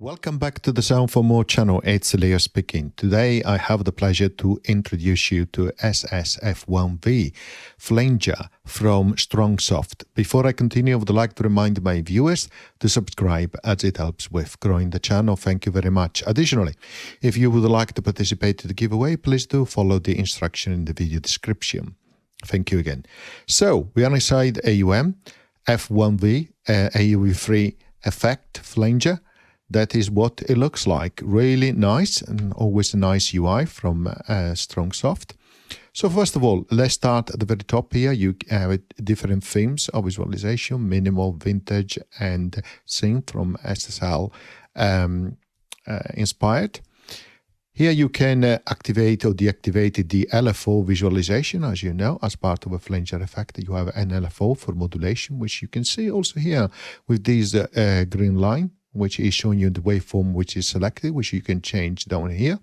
Welcome back to the Sound for More channel. It's Leo speaking. Today I have the pleasure to introduce you to SS-F1v Flanger from StrongSoft. Before I continue, I would like to remind my viewers to subscribe as it helps with growing the channel. Thank you very much. Additionally, if you would like to participate in the giveaway, please do follow the instruction in the video description. Thank you again. So we are inside AUM F1v AUV3 effect Flanger. That is what it looks like. Really nice, and always a nice UI from StrongSoft. So first of all, let's start at the very top here. You have different themes of visualization, minimal, vintage, and scene from SSL inspired. Here you can activate or deactivate the LFO visualization, as you know, as part of a Flanger effect. You have an LFO for modulation, which you can see also here with this green line, which is showing you the waveform which is selected, which you can change down here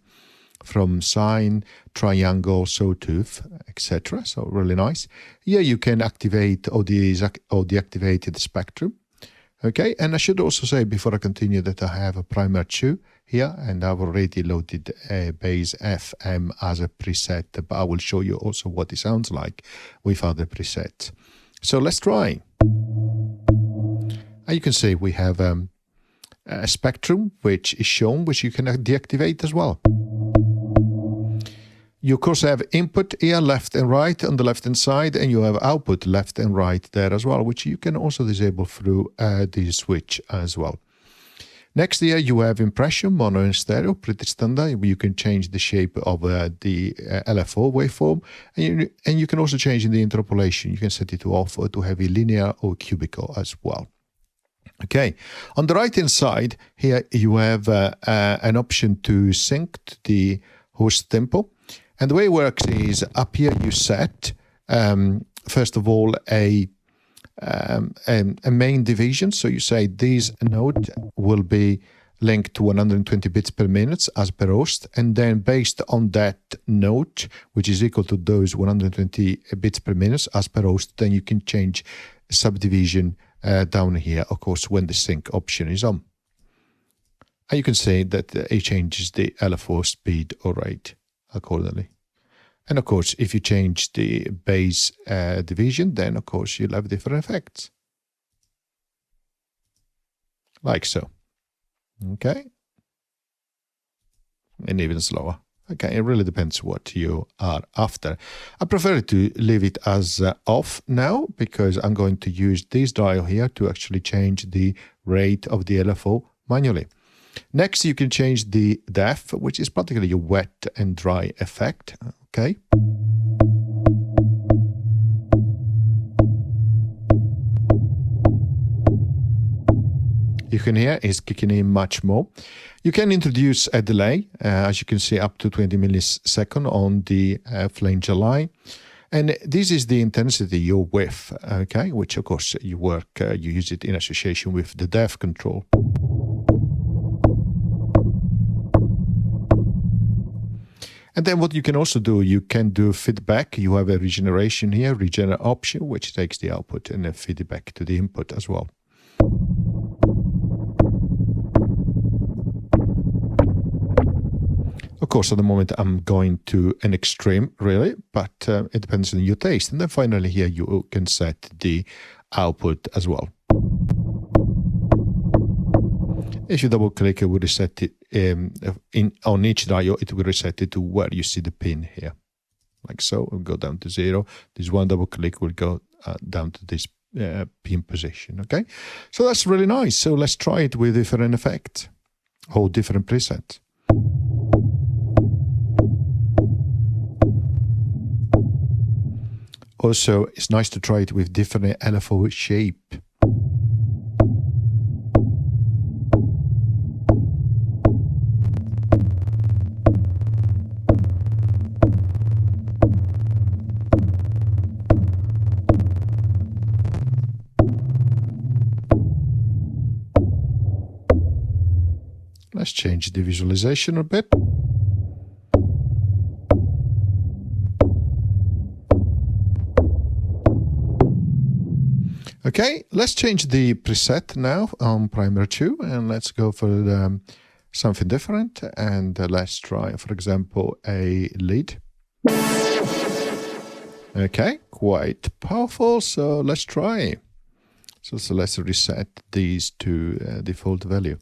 from sine, triangle, sawtooth, etc. So really nice. Here you can activate or deactivate the spectrum. Okay, and I should also say before I continue that I have a primer 2 here, and I've already loaded a bass FM as a preset, but I will show you also what it sounds like with other presets. So let's try. And you can see we have a spectrum which is shown, which you can deactivate as well. You of course have input here, left and right on the left hand side, and you have output left and right there as well, which you can also disable through the switch as well. Next here you have impression, mono and stereo, pretty standard. You can change the shape of the LFO waveform, and you can also change in the interpolation. You can set it to off or to heavy linear or cubical as well. Okay, on the right hand side here you have an option to sync to the host tempo, and the way it works is up here you set first of all a main division. So you say this node will be linked to 120 bits per minute as per host, and then based on that node, which is equal to those 120 bits per minute as per host, then you can change subdivision down here, of course, when the sync option is on. And you can see that it changes the LFO speed or rate accordingly. And of course, if you change the bass division, then of course you'll have different effects. Like so. Okay. And even slower. Okay, it really depends what you are after. I prefer to leave it as off now, because I'm going to use this dial here to actually change the rate of the LFO manually. Next, you can change the depth, which is particularly a wet and dry effect. Okay. You can hear it's kicking in much more. You can introduce a delay, as you can see, up to 20 milliseconds on the flanger line. And this is the intensity you're with, okay, which of course you use it in association with the depth control. And then what you can also do, you can do feedback. You have a regeneration here, regenerate option, which takes the output and then feed it back to the input as well. Of course, at the moment, I'm going to an extreme, really, but it depends on your taste. And then finally here, you can set the output as well. If you double click, it will reset it on each dial. It will reset it to where you see the pin here, like so. It will go down to 0. This one double click will go down to this pin position. Okay, so that's really nice. So let's try it with different effects or different presets. Also, it's nice to try it with different LFO shape. Let's change the visualization a bit. Okay, let's change the preset now on Primer 2 and let's go for something different. And let's try, for example, a lead. Okay, quite powerful. So let's try. So let's reset these to default value.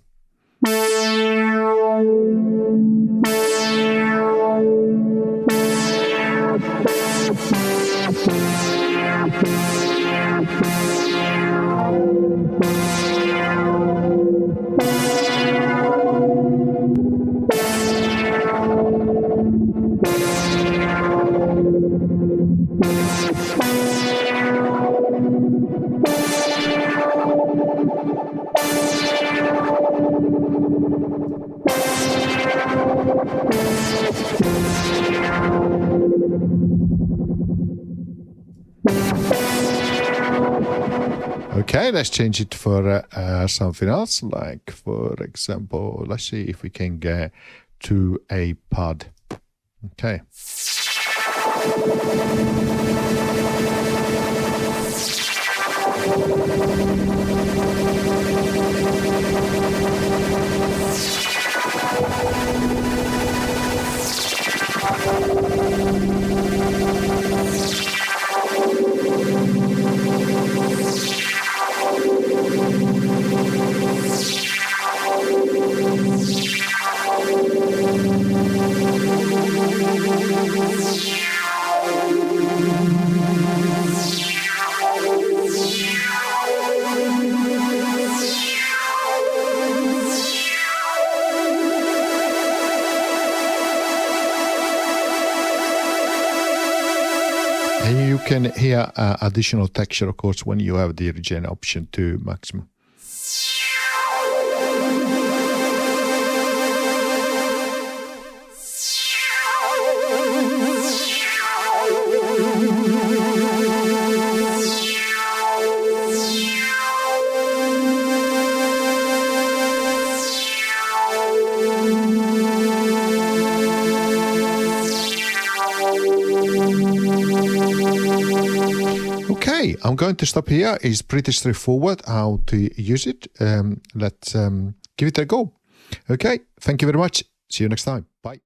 Okay, let's change it for something else, like, for example, let's see if we can get to a pod. Okay. And you can hear additional texture, of course, when you have the Regen option to maximum. Okay, I'm going to stop here. It's pretty straightforward how to use it. Let's give it a go. Okay, thank you very much. See you next time. Bye.